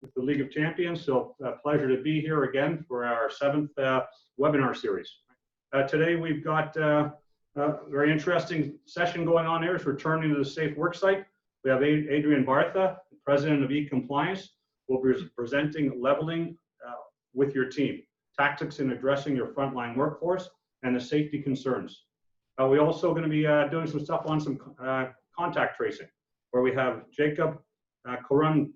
with the League of Champions. So a pleasure to be here again for our 7th webinar series. Today we've got a very interesting session going on here. It's returning to the Safe Worksite. We have Adrian Bartha, President of eCompliance, will be presenting leveling with your team, tactics in addressing your frontline workforce and the safety concerns. We're also going to be doing some stuff on some contact tracing, where we have Jacob Korunlum.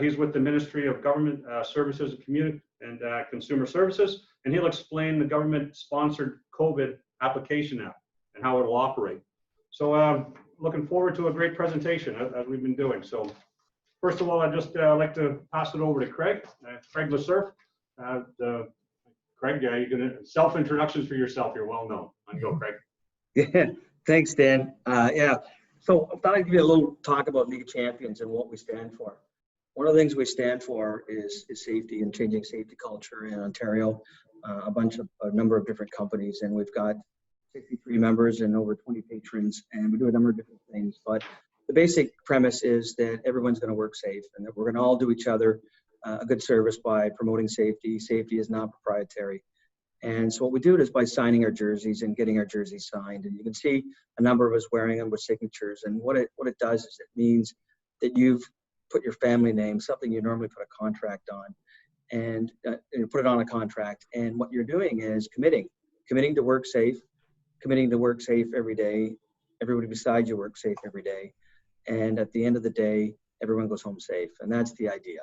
He's with the Ministry of Government Services and Consumer Services, and he'll explain the government-sponsored COVID application app and how it will operate. So looking forward to a great presentation as we've been doing. So first of all, I'd just like to pass it over to Craig Lesurf. Craig, you're going to self-introductions for yourself. You're well known. On go, Craig. Yeah, thanks, Dan. So I thought I'd give you a little talk about League of Champions and what we stand for. One of the things we stand for is safety and changing safety culture in Ontario. A number of different companies, and we've got 63 members and over 20 patrons, and we do a number of different things. But the basic premise is that everyone's going to work safe, and that we're going to all do each other a good service by promoting safety. Safety is not proprietary. And so what we do is by signing our jerseys and getting our jerseys signed. And you can see a number of us wearing them with signatures. And what it does is it means that you've put your family name, something you normally put a contract on, and you put it on a contract. And what you're doing is committing to work safe, every day. Everybody beside you works safe every day. And at the end of the day, everyone goes home safe. And that's the idea.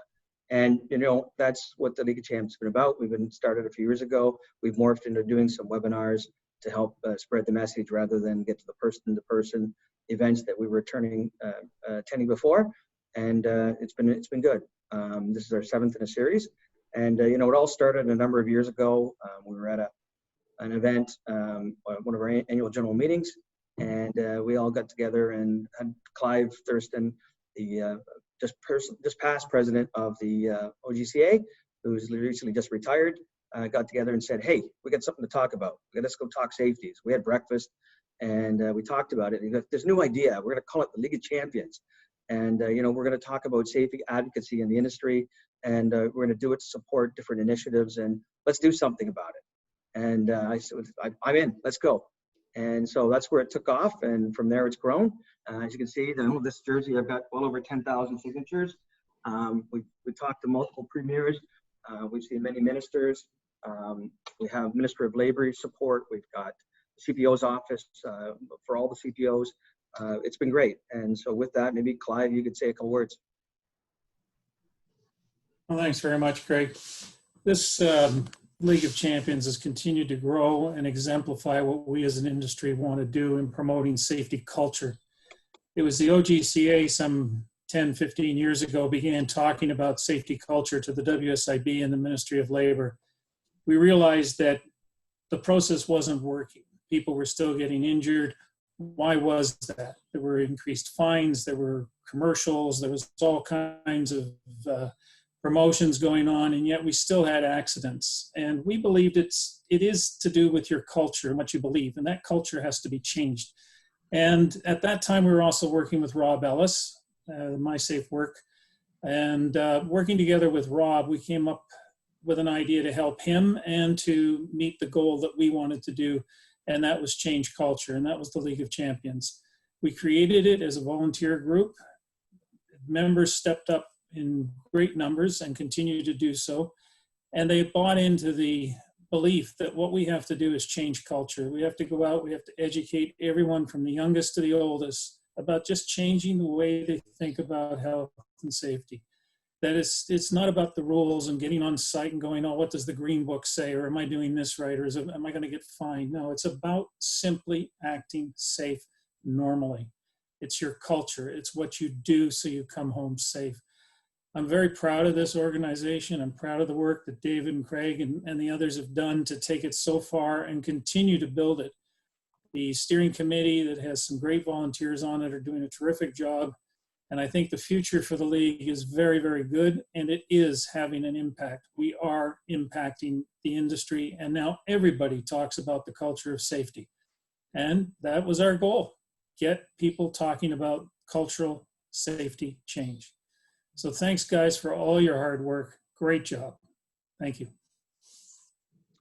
And, you know, that's what the League of Champions has been about. We've been started a few years ago. We've morphed into doing some webinars to help spread the message rather than get to the person-to-person events that we were attending before. And it's been good. This is our 7th in a series. And, you know, it all started a number of years ago. We were at an event, one of our annual general meetings, and we all got together and had Clive Thurston, the just past president of the OGCA, who's recently just retired, got together and said, hey, we got something to talk about. Let's go talk safeties. We had breakfast and we talked about it. And he goes, there's a new idea. We're going to call it the League of Champions. And, you know, we're going to talk about safety advocacy in the industry, and we're going to do it to support different initiatives, and let's do something about it. And I said, I'm in, let's go. And so that's where it took off, and from there it's grown. As you can see, this jersey, I've got well over 10,000 signatures. We talked to multiple premiers. We've seen many ministers. We have Minister of Labor support. We've got CPO's office for all the CPOs. It's been great. And so with that, maybe Clive, you could say a couple words. Well, thanks very much, Craig. This League of Champions has continued to grow and exemplify what we as an industry want to do in promoting safety culture. It was the OGCA some 10, 15 years ago began talking about safety culture to the WSIB and the Ministry of Labor. We realized that the process wasn't working. People were still getting injured. Why was that? There were increased fines, there were commercials, there was all kinds of promotions going on, and yet we still had accidents. And we believed it is to do with your culture and what you believe, and that culture has to be changed. And at that time, we were also working with Rob Ellis, My Safe Work, and working together with Rob, we came up with an idea to help him and to meet the goal that we wanted to do, and that was change culture, and that was the League of Champions. We created it as a volunteer group. Members stepped up in great numbers and continue to do so. And they bought into the belief that what we have to do is change culture. We have to go out, we have to educate everyone from the youngest to the oldest about just changing the way they think about health and safety. That it's not about the rules and getting on site and going, oh, what does the green book say? Or am I doing this right? Or am I going to get fined? No, it's about simply acting safe normally. It's your culture. It's what you do so you come home safe. I'm very proud of this organization. I'm proud of the work that David and Craig and the others have done to take it so far and continue to build it. The steering committee that has some great volunteers on it are doing a terrific job. And I think the future for the League is very, very good, and it is having an impact. We are impacting the industry, and now everybody talks about the culture of safety. And that was our goal, get people talking about cultural safety change. So thanks, guys, for all your hard work. Great job. Thank you.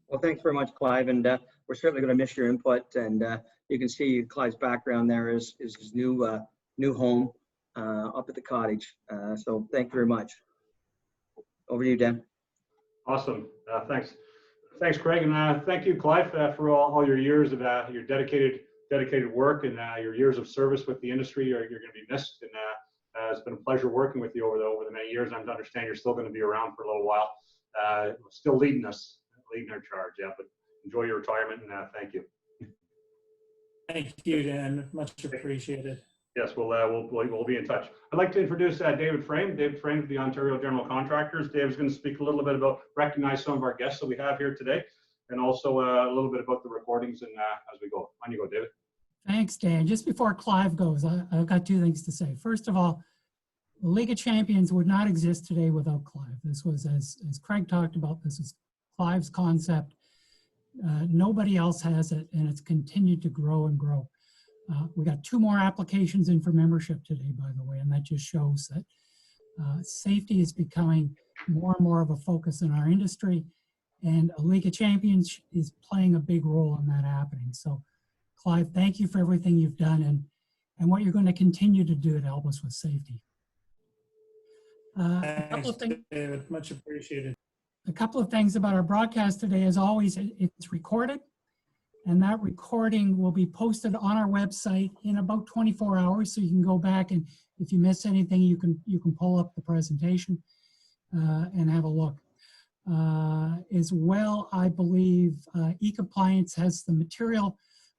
Well, thanks very much, Clive, and we're certainly going to miss your input. And you can see Clive's background there is his new home up at the cottage. So thank you very much. Over to you, Dan. Awesome. Thanks. Thanks, Craig. And thank you, Clive, for all your years of your dedicated work and your years of service with the industry. You're going to be missed. And it's been a pleasure working with you over the many years. I understand you're still going to be around for a little while, still leading our charge. Yeah, but enjoy your retirement, and thank you. Thank you, Dan. Much appreciated. Yes, we'll be in touch. I'd like to introduce David Frame. David Frame of the Ontario General Contractors. David's going to speak a little bit about, recognize some of our guests that we have here today, and also a little bit about the recordings and as we go. On you go, David. Thanks, Dan. Just before Clive goes, I've got two things to say. First of all, the League of Champions would not exist today without Clive. This was, as Craig talked about, this is Clive's concept. Nobody else has it, and it's continued to grow and grow. We got 2 more applications in for membership today, by the way, and that just shows that safety is becoming more and more of a focus in our industry, and a League of Champions is playing a big role in that happening. So, Clive, thank you for everything you've done and what you're going to continue to do to help us with safety. A couple of things, David. Much appreciated. A couple of things about our broadcast today. As always, it's recorded, and that recording will be posted on our website in about 24 hours. So you can go back, and if you miss anything, you can pull up the presentation and have a look. As well, I believe eCompliance has the material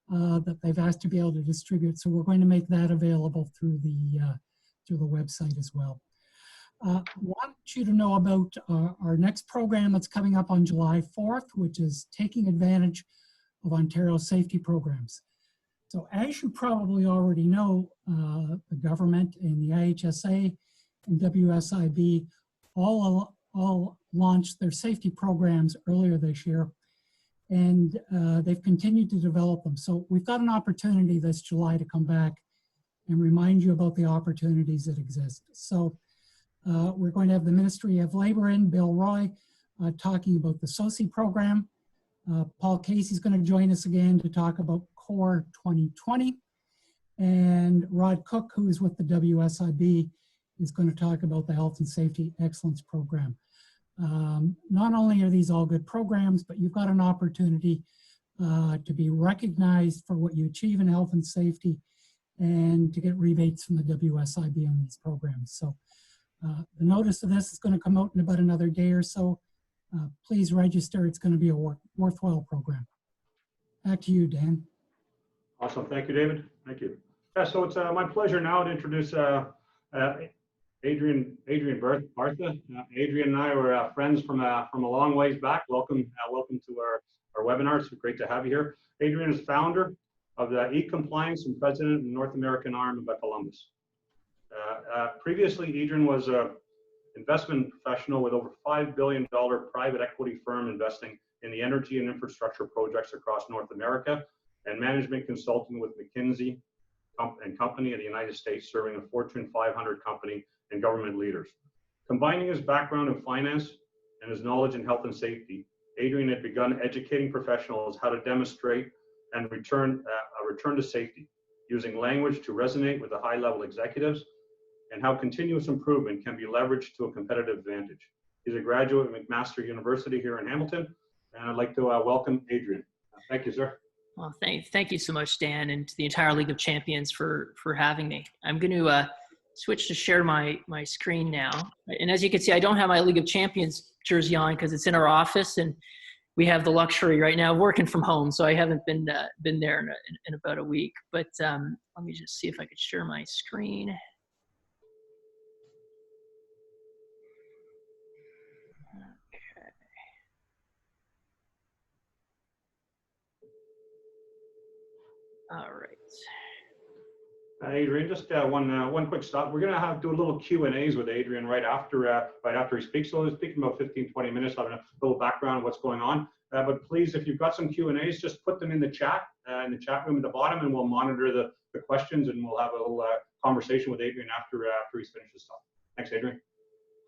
that they've asked to be able to distribute. So we're going to make that available through the website as well. I want you to know about our next program that's coming up on July 4th, which is taking advantage of Ontario's safety programs. So as you probably already know, the government and the IHSA and WSIB all launched their safety programs earlier this year, and they've continued to develop them. So we've got an opportunity this July to come back and remind you about the opportunities that exist. So we're going to have the Ministry of Labor in, Bill Roy, talking about the SOCI program. Paul Casey's going to join us again to talk about CORE 2020. And Rod Cook, who is with the WSIB, is going to talk about the Health and Safety Excellence Program. Not only are these all good programs, but you've got an opportunity to be recognized for what you achieve in health and safety and to get rebates from the WSIB on these programs. So the notice of this is going to come out in about another day or so. Please register. It's going to be a worthwhile program. Back to you, Dan. Awesome. Thank you, David. Thank you. Yeah, so it's my pleasure now to introduce Adrian Bartha. Adrian and I were friends from a long ways back. Welcome to our webinar. It's great to have you here. Adrian is founder of the eCompliance and president of the North American arm of Columbus. Previously, Adrian was an investment professional with over $5 billion private equity firm investing in the energy and infrastructure projects across North America, and management consulting with McKinsey and Company of the United States, serving a Fortune 500 company and government leaders. Combining his background in finance and his knowledge in health and safety, Adrian had begun educating professionals how to demonstrate and return to safety, using language to resonate with the high-level executives, and how continuous improvement can be leveraged to a competitive advantage. He's a graduate of McMaster University here in Hamilton, and I'd like to welcome Adrian. Thank you, sir. Well, thank you so much, Dan, and to the entire League of Champions for having me. I'm going to switch to share my screen now. And as you can see, I don't have my League of Champions jersey on because it's in our office, and we have the luxury right now of working from home, so I haven't been there in about a week. But let me just see if I could share my screen. All right. Adrian, just one quick stop. We're going to do a little Q&As with Adrian right after he speaks. So he'll speak in about 15-20 minutes, having a little background of what's going on. But please, if you've got some Q&As, just put them in the chat room at the bottom, and we'll monitor the questions, and we'll have a little conversation with Adrian after he's finished his talk. Thanks, Adrian.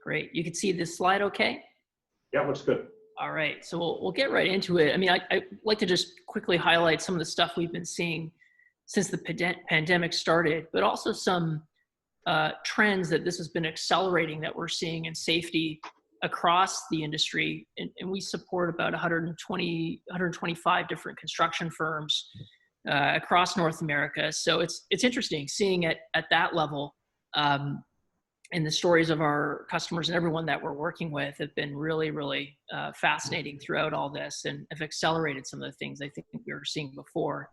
Great. You can see this slide okay? Yeah, looks good. All right, so we'll get right into it. I mean, I'd like to just quickly highlight some of the stuff we've been seeing since the pandemic started, but also some trends that this has been accelerating that we're seeing in safety across the industry. And we support about 125 different construction firms across North America. So it's interesting seeing it at that level. And the stories of our customers and everyone that we're working with have been really, really fascinating throughout all this, and have accelerated some of the things I think we were seeing before.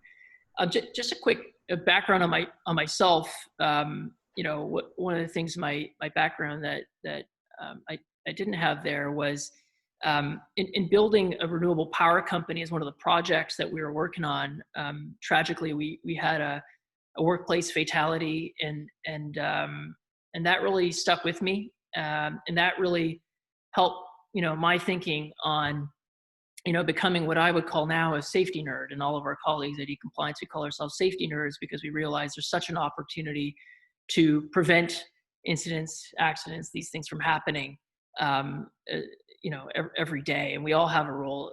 Just a quick background on myself. You know, one of the things my background that I didn't have there was in building a renewable power company is one of the projects that we were working on. Tragically, we had a workplace fatality, and that really stuck with me. And that really helped, you know, my thinking on, you know, becoming what I would call now a safety nerd. And all of our colleagues at eCompliance, we call ourselves safety nerds because we realize there's such an opportunity to prevent incidents, accidents, these things from happening, you know, every day. And we all have a role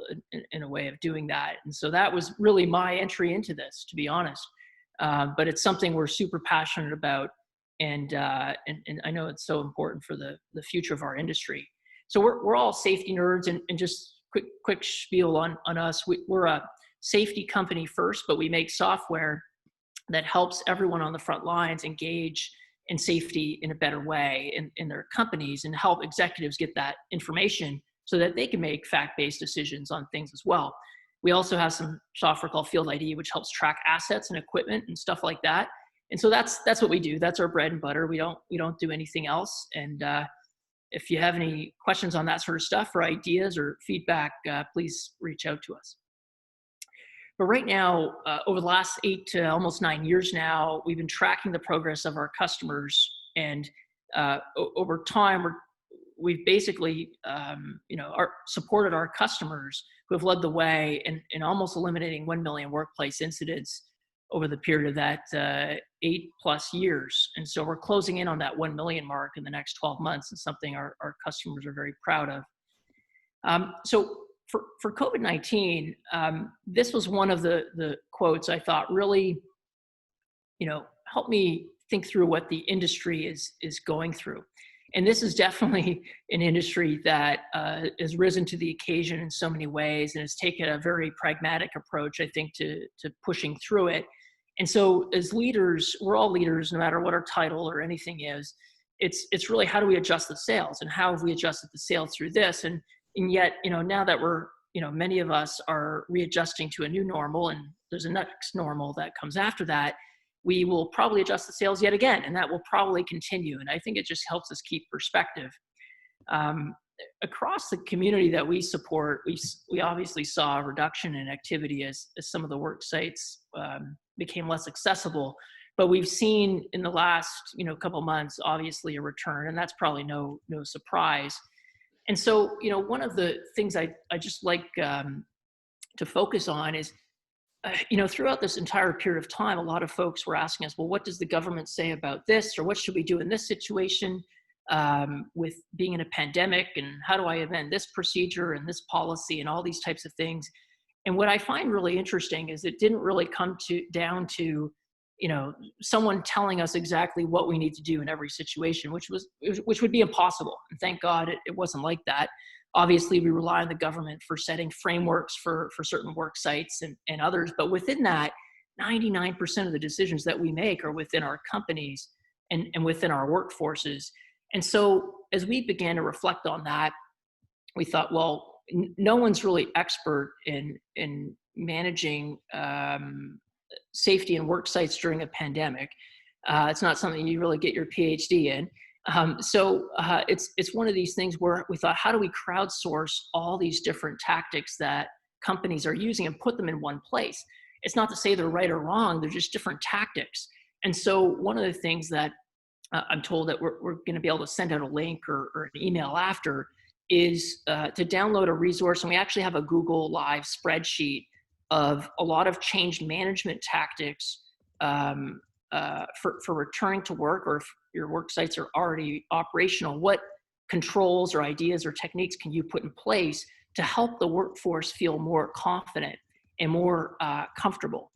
in a way of doing that. And so that was really my entry into this, to be honest. But it's something we're super passionate about. And I know it's so important for the future of our industry. So we're all safety nerds, and just quick spiel on us. We're a safety company first, but we make software that helps everyone on the front lines engage in safety in a better way in their companies, and help executives get that information so that they can make fact-based decisions on things as well. We also have some software called Field ID, which helps track assets and equipment and stuff like that. And so that's what we do. That's our bread and butter. We don't do anything else. And if you have any questions on that sort of stuff, or ideas or feedback, please reach out to us. But right now, over the last 8 to almost 9 years now, we've been tracking the progress of our customers. And over time, we've basically supported our customers who have led the way in almost eliminating 1 million workplace incidents over the period of that 8+ years. And so we're closing in on that 1 million mark in the next 12 months, and something our customers are very proud of. So for COVID-19, this was one of the quotes I thought really, you know, helped me think through what the industry is going through. And this is definitely an industry that has risen to the occasion in so many ways, and has taken a very pragmatic approach, I think, to pushing through it. And so as leaders, we're all leaders, no matter what our title or anything is. It's really, how do we adjust the sails, and how have we adjusted the sails through this? And yet, you know, now that we're, you know, many of us are readjusting to a new normal, and there's a next normal that comes after that, we will probably adjust the sails yet again, and that will probably continue. And I think it just helps us keep perspective. Across the community that we support, we obviously saw a reduction in activity as some of the work sites became less accessible. But we've seen in the last, you know, couple months, obviously a return, and that's probably no surprise. And so, you know, one of the things I just like to focus on is, you know, throughout this entire period of time, a lot of folks were asking us, well, what does the government say about this? Or what should we do in this situation with being in a pandemic? And how do I amend this procedure and this policy and all these types of things? And what I find really interesting is it didn't really come down to, you know, someone telling us exactly what we need to do in every situation, which would be impossible. And thank God it wasn't like that. Obviously, we rely on the government for setting frameworks for certain work sites and others. But within that, 99% of the decisions that we make are within our companies and within our workforces. And so as we began to reflect on that, we thought, well, no one's really expert in managing safety in work sites during a pandemic. It's not something you really get your PhD in. So it's one of these things where we thought, how do we crowdsource all these different tactics that companies are using and put them in one place? It's not to say they're right or wrong, they're just different tactics. And so one of the things that I'm told that we're going to be able to send out a link or an email after is to download a resource. And we actually have a Google Live spreadsheet of a lot of change management tactics for returning to work, or if your work sites are already operational, what controls or ideas or techniques can you put in place to help the workforce feel more confident and more comfortable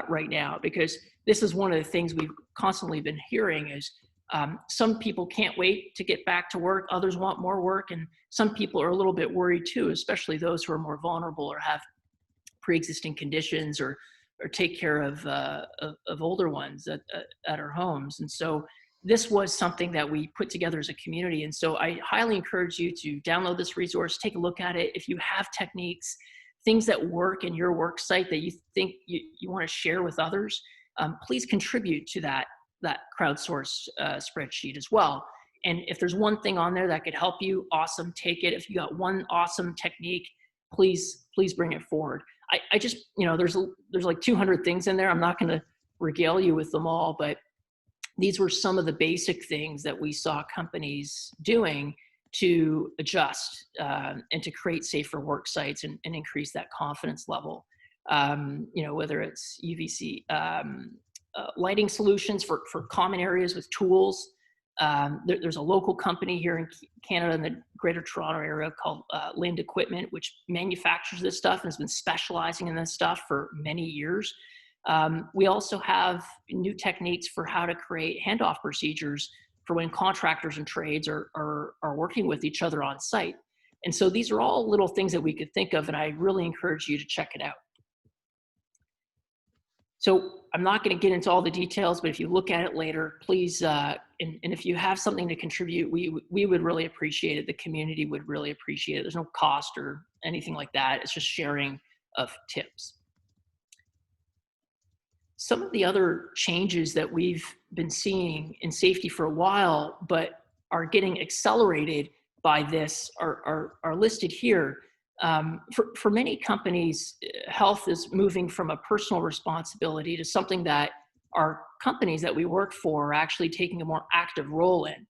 right now? Because this is one of the things we've constantly been hearing is some people can't wait to get back to work, others want more work, and some people are a little bit worried too, especially those who are more vulnerable or have pre-existing conditions or take care of older ones at our homes. And so this was something that we put together as a community. And so I highly encourage you to download this resource, take a look at it. If you have techniques, things that work in your work site that you think you want to share with others, please contribute to that crowdsource spreadsheet as well. And if there's one thing on there that could help you, awesome, take it. If you got one awesome technique, please bring it forward. I just, there's like 200 things in there. I'm not going to regale you with them all, but these were some of the basic things that we saw companies doing to adjust and to create safer work sites and increase that confidence level. Whether it's UVC lighting solutions for common areas with tools. There's a local company here in Canada in the Greater Toronto area called Lind Equipment, which manufactures this stuff and has been specializing in this stuff for many years. We also have new techniques for how to create handoff procedures for when contractors and trades are working with each other on site. And so these are all little things that we could think of, and I really encourage you to check it out. So I'm not going to get into all the details, but if you look at it later, please, and if you have something to contribute, we would really appreciate it. The community would really appreciate it. There's no cost or anything like that. It's just sharing of tips. Some of the other changes that we've been seeing in safety for a while, but are getting accelerated by this are listed here. For many companies, health is moving from a personal responsibility to something that our companies that we work for are actually taking a more active role in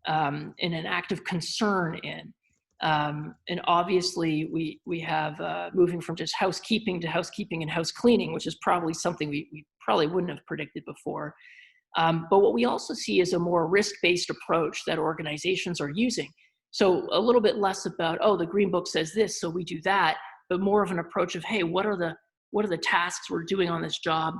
an active concern in. And obviously we have moving from just housekeeping to housekeeping and house cleaning, which is probably something we probably wouldn't have predicted before. But what we also see is a more risk-based approach that organizations are using. So a little bit less about, oh, the Green Book says this, so we do that, but more of an approach of, hey, what are the tasks we're doing on this job?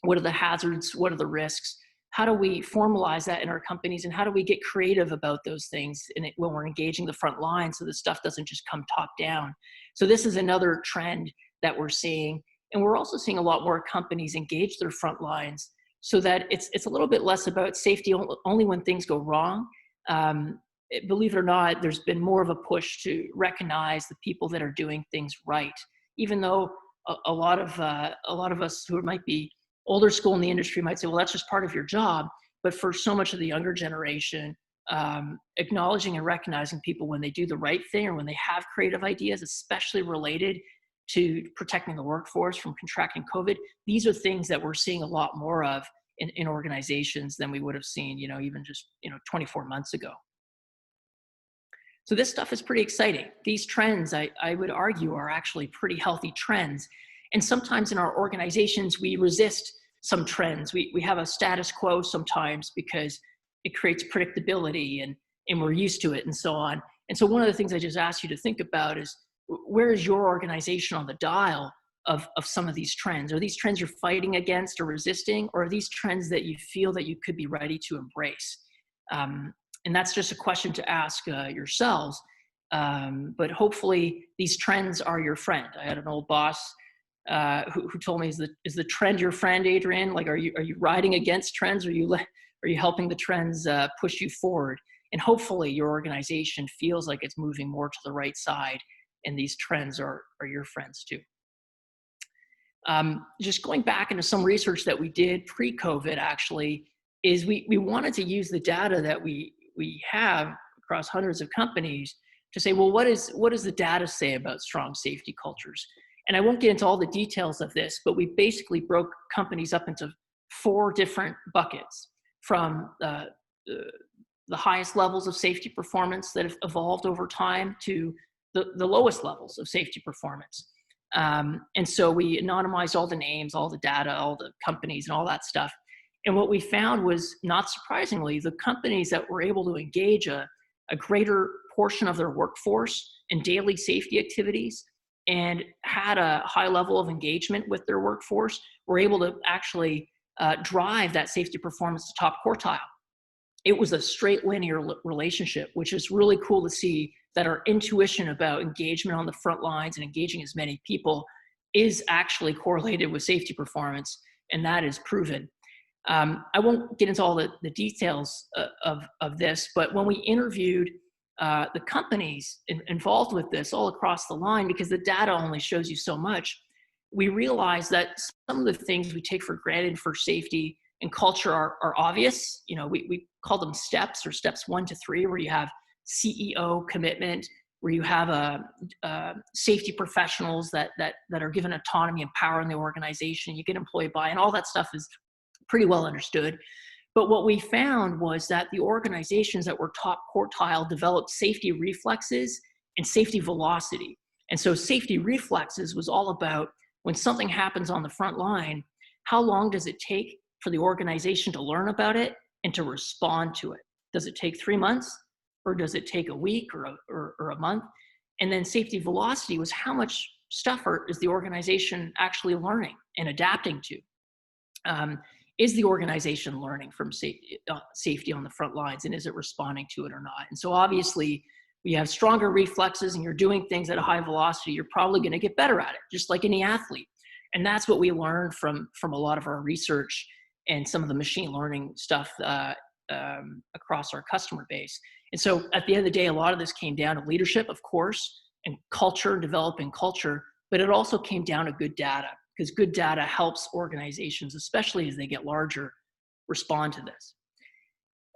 What are the hazards? What are the risks? How do we formalize that in our companies, and how do we get creative about those things when we're engaging the front line so the stuff doesn't just come top down? So this is another trend that we're seeing. And we're also seeing a lot more companies engage their front lines so that it's a little bit less about safety only when things go wrong. Believe it or not, there's been more of a push to recognize the people that are doing things right, even though a lot of us who might be older school in the industry might say, well, that's just part of your job. But for so much of the younger generation, acknowledging and recognizing people when they do the right thing or when they have creative ideas, especially related to protecting the workforce from contracting COVID, these are things that we're seeing a lot more of in organizations than we would have seen, even just 24 months ago. So this stuff is pretty exciting. These trends, I would argue, are actually pretty healthy trends. And sometimes in our organizations, we resist some trends. We have a status quo sometimes because it creates predictability and we're used to it and so on. And so one of the things I just asked you to think about is, where is your organization on the dial of some of these trends? Are these trends you're fighting against or resisting, or are these trends that you feel that you could be ready to embrace? And that's just a question to ask yourselves. But hopefully these trends are your friend. I had an old boss who told me, is the trend your friend, Adrian? Like, are you riding against trends, or are you helping the trends push you forward? And hopefully your organization feels like it's moving more to the right side, and these trends are your friends too. Just going back into some research that we did pre-COVID, actually, is we wanted to use the data that we have across hundreds of companies to say, well, what does the data say about strong safety cultures? And I won't get into all the details of this, but we basically broke companies up into 4 different buckets, from the highest levels of safety performance that have evolved over time to the lowest levels of safety performance. And so we anonymized all the names, all the data, all the companies, and all that stuff. And what we found was, not surprisingly, the companies that were able to engage a a greater portion of their workforce in daily safety activities and had a high level of engagement with their workforce were able to actually drive that safety performance to top quartile. It was a straight linear relationship, which is really cool to see that our intuition about engagement on the front lines and engaging as many people is actually correlated with safety performance, and that is proven. I won't get into all the details of this, but when we interviewed the companies involved with this all across the line, because the data only shows you so much, we realized that some of the things we take for granted for safety and culture are obvious. You know, we call them steps, or steps 1 to 3, where you have CEO commitment, where you have safety professionals that are given autonomy and power in the organization. You get employee buy-in. All that stuff is pretty well understood. But what we found was that the organizations that were top quartile developed safety reflexes and safety velocity. And so safety reflexes was all about when something happens on the front line, how long does it take for the organization to learn about it and to respond to it? Does it take 3 months, or does it take a week or a month? And then safety velocity was how much stuff is the organization actually learning and adapting to? Is the organization learning from safety on the front lines, and is it responding to it or not? And so obviously, we have stronger reflexes and you're doing things at a high velocity, you're probably going to get better at it, just like any athlete. And that's what we learned from a lot of our research and some of the machine learning stuff across our customer base. And so at the end of the day, a lot of this came down to leadership, of course, and culture, developing culture, but it also came down to good data, because good data helps organizations, especially as they get larger, respond to this.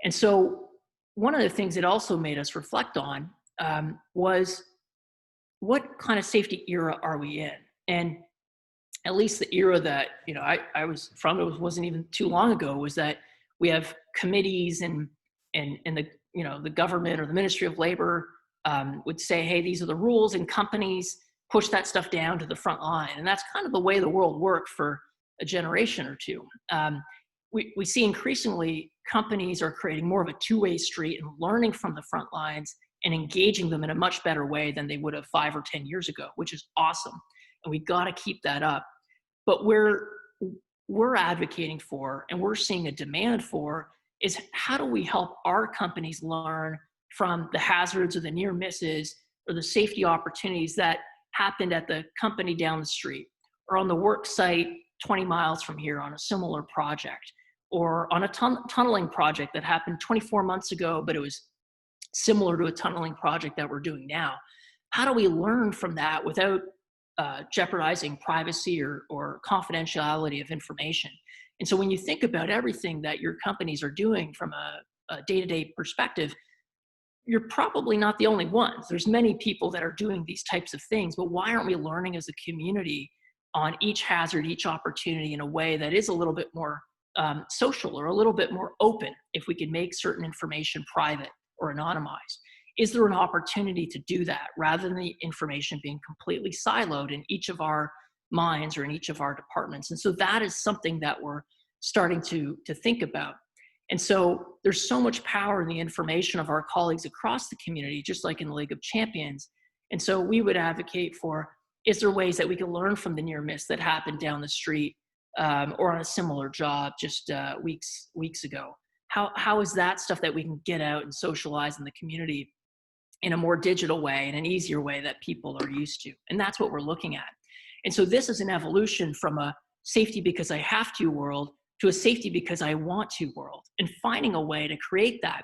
And so one of the things it also made us reflect on was, what kind of safety era are we in? And at least the era that I was from, it wasn't even too long ago, was that we have committees and the government or the Ministry of Labor would say, hey, these are the rules, and companies push that stuff down to the front line. And that's kind of the way the world worked for a generation or two. We see increasingly companies are creating more of a two-way street and learning from the front lines and engaging them in a much better way than they would have 5 or 10 years ago, which is awesome. And we got to keep that up. But we're advocating for, and we're seeing a demand for, is how do we help our companies learn from the hazards or the near misses or the safety opportunities that happened at the company down the street, or on the work site 20 miles from here on a similar project, or on a tunneling project that happened 24 months ago, but it was similar to a tunneling project that we're doing now. How do we learn from that without jeopardizing privacy or confidentiality of information? And so when you think about everything that your companies are doing from a day-to-day perspective, you're probably not the only ones. There's many people that are doing these types of things, but why aren't we learning as a community on each hazard, each opportunity in a way that is a little bit more social or a little bit more open, if we can make certain information private or anonymized? Is there an opportunity to do that rather than the information being completely siloed in each of our minds or in each of our departments? And so that is something that we're starting to think about. And so there's so much power in the information of our colleagues across the community, just like in the League of Champions. And so we would advocate for, is there ways that we can learn from the near miss that happened down the street or on a similar job just weeks ago? How is that stuff that we can get out and socialize in the community in a more digital way, in an easier way that people are used to? And that's what we're looking at. And so this is an evolution from a safety because I have to world to a safety because I want to world, and finding a way to create that.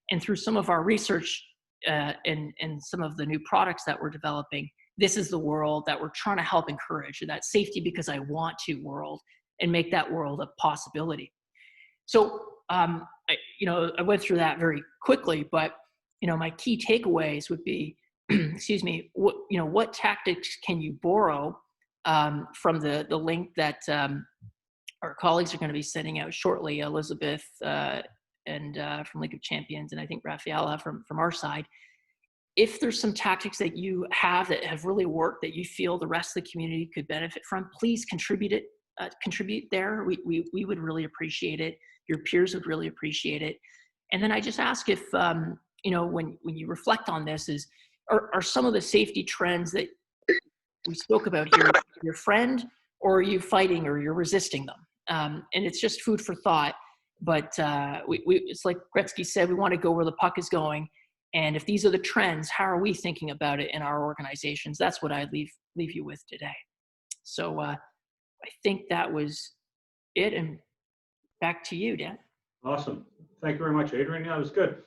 And through some of our research and some of the new products that we're developing, this is the world that we're trying to help encourage, that safety because I want to world, and make that world a possibility. So, I went through that very quickly, but my key takeaways would be, excuse me, what tactics can you borrow from the link that our colleagues are going to be sending out shortly, Elizabeth and from League of Champions, and I think Rafaela from our side. If there's some tactics that you have that have really worked that you feel the rest of the community could benefit from, please contribute there. We would really appreciate it. Your peers would really appreciate it. And then I just ask if when you reflect on this are some of the safety trends that we spoke about here your friend, or are you fighting or you're resisting them? And it's just food for thought. But it's like Gretzky said, we want to go where the puck is going. And if these are the trends, how are we thinking about it in our organizations? That's what I'd leave you with today. So I think that was it. And back to you, Dan. Awesome. Thank you very much, Adrian. Yeah, it was good.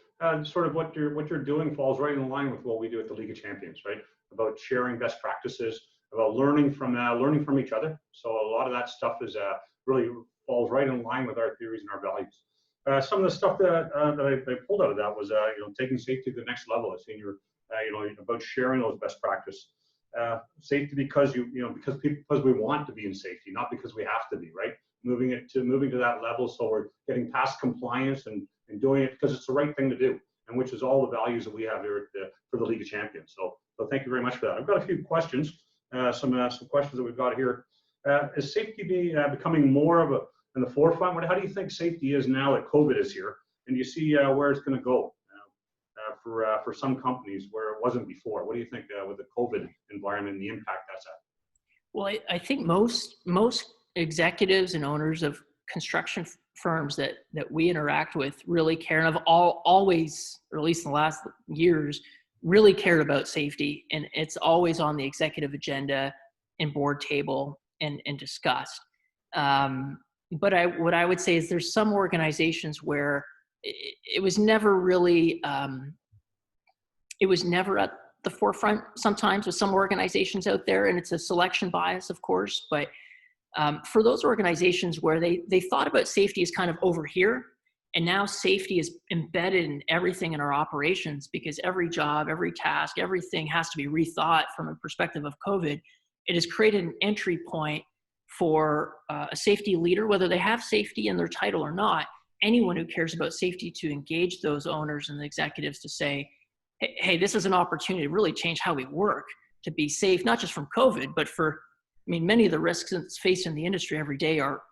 Sort of what you're doing falls right in line with what we do at the League of Champions, right? About sharing best practices, about learning from each other. So a lot of that stuff is really falls right in line with our theories and our values. Some of the stuff that I pulled out of that was taking safety to the next level. I've seen your about sharing those best practices. Safety because because we want to be in safety, not because we have to be, right? Moving to that level, so we're getting past compliance and doing it because it's the right thing to do, and which is all the values that we have here for the League of Champions. So thank you very much for that. I've got a few questions, some questions that we've got here. Is safety becoming more of in the forefront? How do you think safety is now that COVID is here, and do you see where it's going to go for some companies where it wasn't before? What do you think with the COVID environment and the impact that's at? Well, I think most executives and owners of construction firms that we interact with really care, and have always, or at least in the last years, really cared about safety. And it's always on the executive agenda and board table and discussed. But what I would say is there's some organizations where it was never really, it was never at the forefront sometimes with some organizations out there, and it's a selection bias, of course, but for those organizations where they thought about safety as kind of over here, and now safety is embedded in everything in our operations, because every job, every task, everything has to be rethought from a perspective of COVID. It has created an entry point for a safety leader, whether they have safety in their title or not, anyone who cares about safety, to engage those owners and the executives to say, hey, this is an opportunity to really change how we work to be safe, not just from COVID, but for, many of the risks that's faced in the industry every day are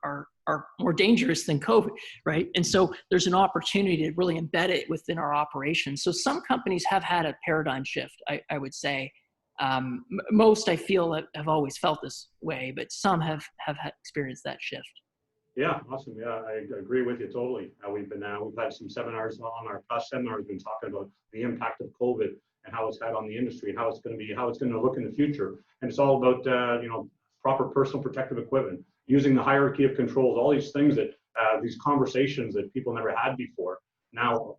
more dangerous than COVID, right? And so there's an opportunity to really embed it within our operations. So some companies have had a paradigm shift, I would say. Most, I feel, have always felt this way, but some have experienced that shift. Yeah, awesome. Yeah, I agree with you totally. We've had some seminars on our past seminars. We've been talking about the impact of COVID and how it's had on the industry and how it's going to look in the future. And it's all about proper personal protective equipment, using the hierarchy of controls, all these things that these conversations that people never had before. Now,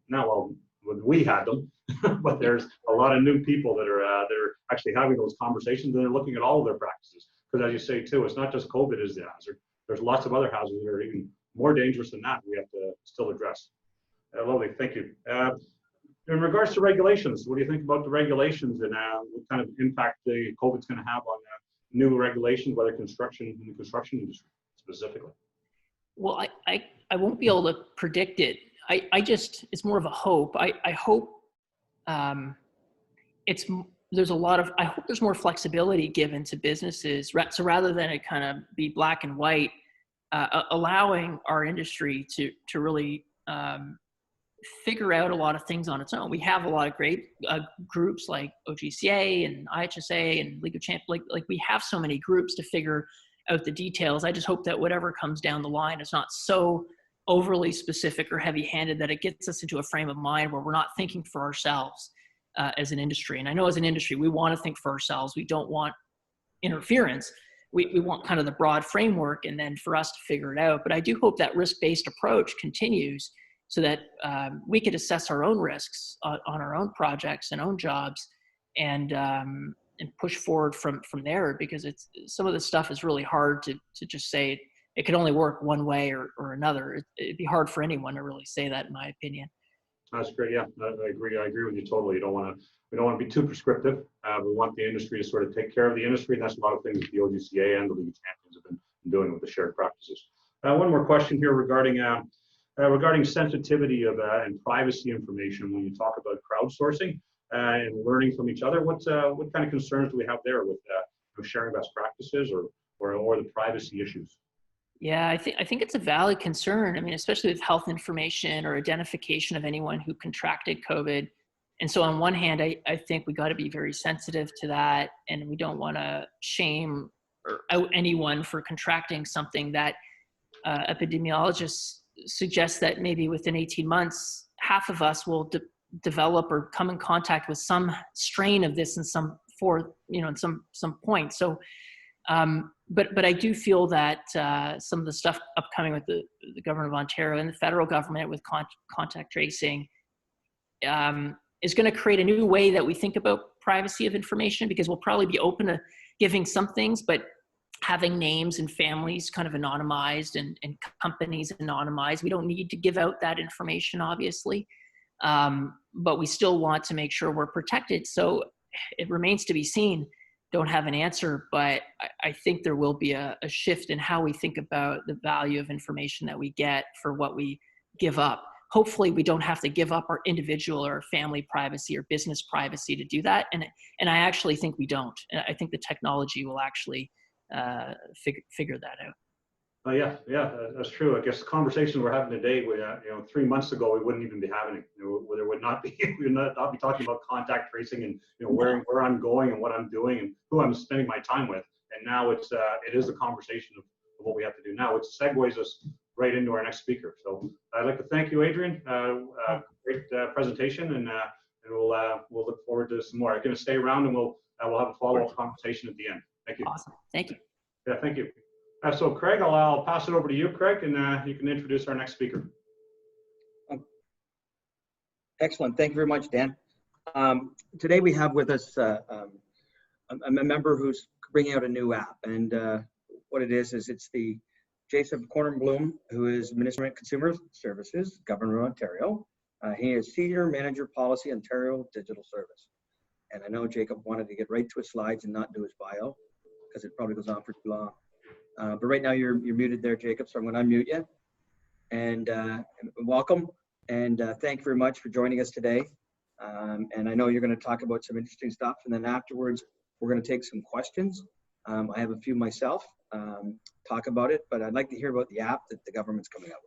we had them, but there's a lot of new people that are actually having those conversations, and they're looking at all of their practices. Because as you say too, it's not just COVID is the hazard. There's lots of other hazards that are even more dangerous than that we have to still address. Lovely, thank you. In regards to regulations, what do you think about the regulations and what kind of impact the COVID's going to have on new regulations, whether in the construction industry specifically? Well, I won't be able to predict it. I just, it's more of a hope. I hope I hope there's more flexibility given to businesses. So rather than it kind of be black and white, allowing our industry to really figure out a lot of things on its own. We have a lot of great groups like OGCA and IHSA and League of Champions. Like we have so many groups to figure out the details. I just hope that whatever comes down the line is not so overly specific or heavy-handed that it gets us into a frame of mind where we're not thinking for ourselves as an industry. And I know as an industry, we want to think for ourselves. We don't want interference. We want kind of the broad framework and then for us to figure it out. But I do hope that risk-based approach continues so that we could assess our own risks on our own projects and own jobs and push forward from there, because some of this stuff is really hard to just say it could only work one way or another. It'd be hard for anyone to really say that, in my opinion. That's great. Yeah, I agree. I agree with you totally. We don't want to be too prescriptive. We want the industry to sort of take care of the industry, and that's a lot of things that the OGCA and the League of Champions have been doing with the shared practices. One more question here regarding sensitivity of and privacy information when you talk about crowdsourcing and learning from each other. What kind of concerns do we have there with sharing best practices or the privacy issues? Yeah, I think it's a valid concern. Especially with health information or identification of anyone who contracted COVID. And so on one hand, I think we got to be very sensitive to that, and we don't want to shame or out anyone for contracting something that epidemiologists suggest that maybe within 18 months, half of us will develop or come in contact with some strain of this in some point. So, but I do feel that some of the stuff upcoming with the government of Ontario and the federal government with contact tracing is going to create a new way that we think about privacy of information, because we'll probably be open to giving some things, but having names and families kind of anonymized and companies anonymized. We don't need to give out that information, obviously, but we still want to make sure we're protected. So it remains to be seen. Don't have an answer, but I think there will be a shift in how we think about the value of information that we get for what we give up. Hopefully we don't have to give up our individual or family privacy or business privacy to do that. And I actually think we don't. I think the technology will actually figure that out. Yeah, that's true. I guess the conversation we're having today, 3 months ago, we wouldn't even be having it. There would not be, we would not be talking about contact tracing and where I'm going and what I'm doing and who I'm spending my time with. And now it is a conversation of what we have to do now, which segues us right into our next speaker. So I'd like to thank you, Adrian. Great presentation, and we'll look forward to some more. I'm going to stay around, and we'll have a follow-up conversation at the end. Thank you. Awesome. Thank you. Yeah, thank you. So Craig, I'll pass it over to you, Craig, and you can introduce our next speaker. Excellent. Thank you very much, Dan. Today we have with us a member who's bringing out a new app, and what it is it's the Jason Cornbloom, who is Minister of Consumer Services, Governor of Ontario. He is Senior Manager Policy, Ontario Digital Service. And I know Jacob wanted to get right to his slides and not do his bio, because it probably goes on for too long. But right now you're muted there, Jacob, so I'm going to unmute you. And welcome, and thank you very much for joining us today. And I know you're going to talk about some interesting stuff, and then afterwards we're going to take some questions. I have a few myself, talk about it, but I'd like to hear about the app that the government's coming out with.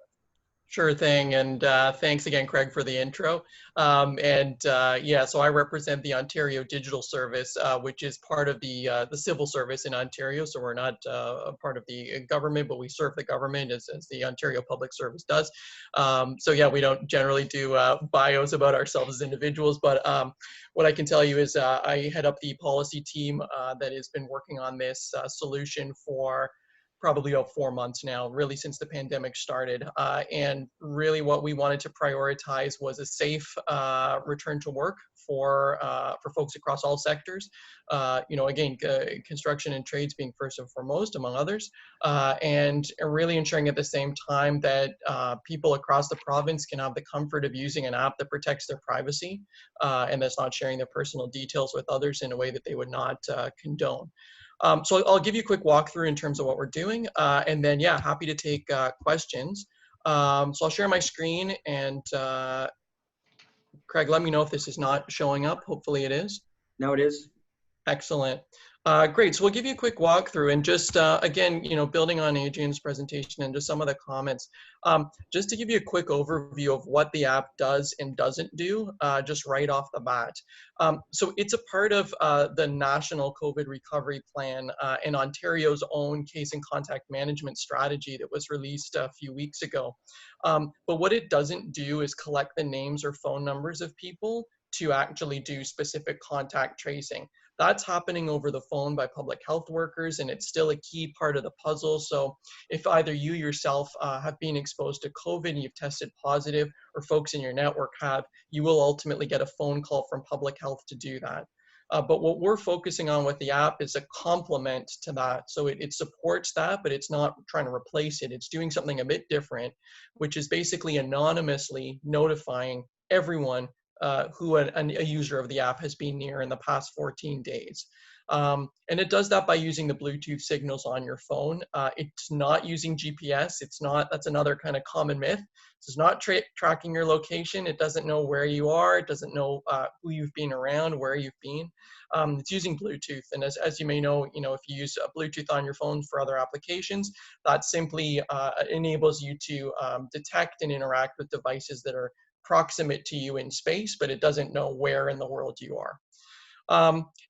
Sure thing, and thanks again, Craig, for the intro. Yeah, so I represent the Ontario Digital Service, which is part of the civil service in Ontario. So we're not a part of the government, but we serve the government as the Ontario Public Service does. So yeah, we don't generally do bios about ourselves as individuals, but what I can tell you is I head up the policy team that has been working on this solution for probably about 4 months now, really since the pandemic started. And really what we wanted to prioritize was a safe return to work for folks across all sectors. Again, construction and trades being first and foremost, among others, and really ensuring at the same time that people across the province can have the comfort of using an app that protects their privacy and that's not sharing their personal details with others in a way that they would not condone. So I'll give you a quick walkthrough in terms of what we're doing, and then, yeah, happy to take questions. So I'll share my screen, and Craig, let me know if this is not showing up. Hopefully it is. No, it is. Excellent. Great. So we'll give you a quick walkthrough, and just again, building on Adrian's presentation and just some of the comments, just to give you a quick overview of what the app does and doesn't do, just right off the bat. So it's a part of the National COVID Recovery Plan and Ontario's own case and contact management strategy that was released a few weeks ago. But what it doesn't do is collect the names or phone numbers of people to actually do specific contact tracing. That's happening over the phone by public health workers, and it's still a key part of the puzzle. So if either you yourself have been exposed to COVID and you've tested positive, or folks in your network have, you will ultimately get a phone call from public health to do that. But what we're focusing on with the app is a complement to that. So it supports that, but it's not trying to replace it. It's doing something a bit different, which is basically anonymously notifying everyone who a user of the app has been near in the past 14 days. And it does that by using the Bluetooth signals on your phone. It's not using GPS. That's another kind of common myth. It's not tracking your location. It doesn't know where you are. It doesn't know who you've been around, where you've been. It's using Bluetooth. And as you may know, if you use Bluetooth on your phone for other applications, that simply enables you to detect and interact with devices that are proximate to you in space, but it doesn't know where in the world you are.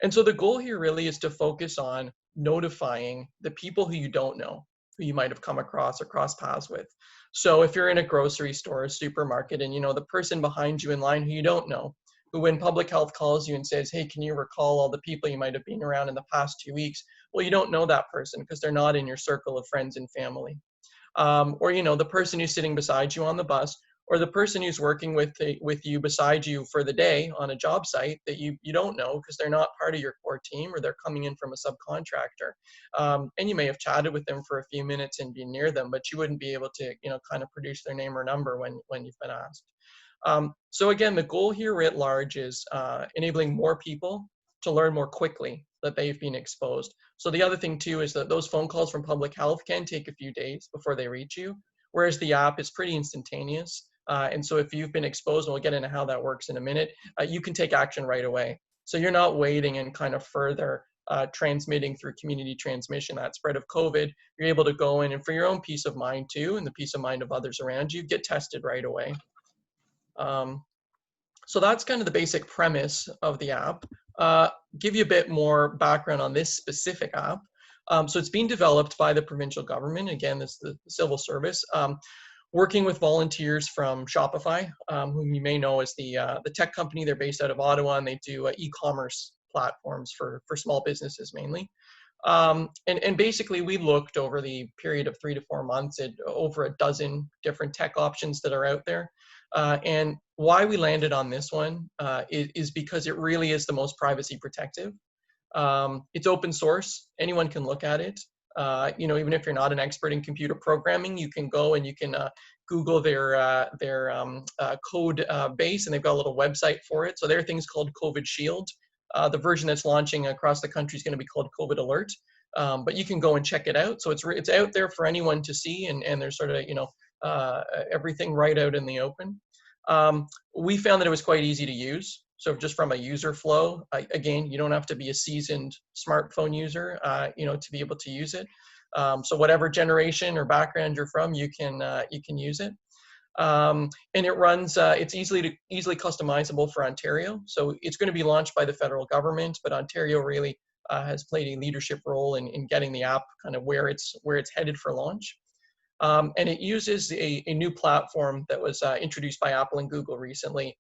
And so the goal here really is to focus on notifying the people who you don't know, who you might have come across or crossed paths with. So if you're in a grocery store, a supermarket, and you know the person behind you in line who you don't know, who when public health calls you and says, hey, can you recall all the people you might have been around in the past 2 weeks? Well, you don't know that person because they're not in your circle of friends and family. Or, you know, the person who's sitting beside you on the bus, or the person who's working with you beside you for the day on a job site that you don't know because they're not part of your core team, or they're coming in from a subcontractor. And you may have chatted with them for a few minutes and been near them, but you wouldn't be able to, you know, kind of produce their name or number when you've been asked. So again, the goal here writ large is enabling more people to learn more quickly that they've been exposed. So the other thing too is that those phone calls from public health can take a few days before they reach you, whereas the app is pretty instantaneous. And so if you've been exposed, and we'll get into how that works in a minute, you can take action right away. So you're not waiting and kind of further transmitting through community transmission, that spread of COVID. You're able to go in and for your own peace of mind too, and the peace of mind of others around you, get tested right away. So that's kind of the basic premise of the app. Give you a bit more background on this specific app. So it's being developed by the provincial government. Again, this is the civil service, working with volunteers from Shopify, whom you may know as the tech company. They're based out of Ottawa, and they do e-commerce platforms for small businesses mainly. And basically, we looked over the period of 3 to 4 months at over a dozen different tech options that are out there. And why we landed on this one is because it really is the most privacy protective. It's open source. Anyone can look at it. You know, even if you're not an expert in computer programming, you can go and you can Google their code base, and they've got a little website for it. So there are things called COVID Shield. The version that's launching across the country is going to be called COVID Alert. But you can go and check it out. So it's out there for anyone to see, and there's sort of, you know, everything right out in the open. We found that it was quite easy to use. So just from a user flow, again, you don't have to be a seasoned smartphone user, you know, to be able to use it. So whatever generation or background you're from, you can use it. And it runs, it's easily customizable for Ontario. So it's going to be launched by the federal government, but Ontario really has played a leadership role in getting the app kind of where it's headed for launch. And it uses a new platform that was introduced by Apple and Google recently,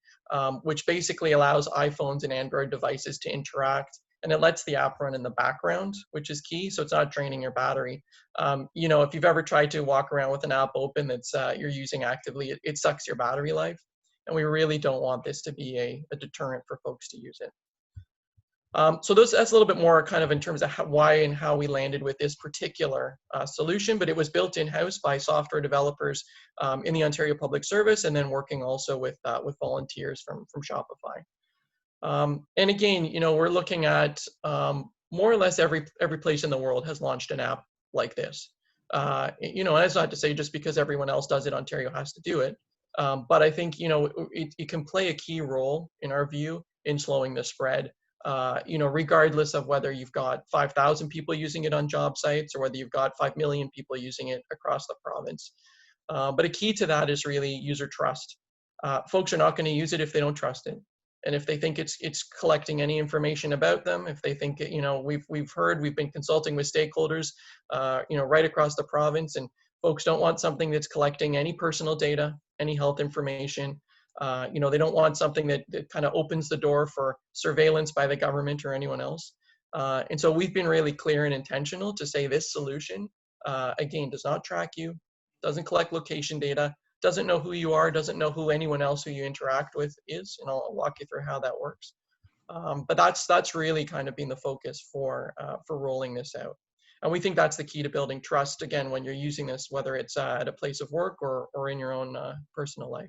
which basically allows iPhones and Android devices to interact, and it lets the app run in the background, which is key. So it's not draining your battery. You know, if you've ever tried to walk around with an app open that's you're using actively, it sucks your battery life. And we really don't want this to be a deterrent for folks to use it. So that's a little bit more kind of in terms of why and how we landed with this particular solution, but it was built in-house by software developers in the Ontario Public Service, and then working also with volunteers from Shopify. And again, you know, we're looking at more or less every place in the world has launched an app like this. You know, and that's not to say just because everyone else does it, Ontario has to do it. But I think, you know, it can play a key role in our view in slowing the spread. You know, regardless of whether you've got 5,000 people using it on job sites or whether you've got 5 million people using it across the province. But a key to that is really user trust. Folks are not going to use it if they don't trust it. And if they think it's collecting any information about them, if they think, you know, we've been consulting with stakeholders, you know, right across the province, and folks don't want something that's collecting any personal data, any health information. You know, they don't want something that kind of opens the door for surveillance by the government or anyone else. And so we've been really clear and intentional to say this solution, again, does not track you, doesn't collect location data, doesn't know who you are, doesn't know who anyone else who you interact with is. And I'll walk you through how that works. But that's really kind of been the focus for rolling this out. And we think that's the key to building trust, again, when you're using this, whether it's at a place of work or in your own personal life.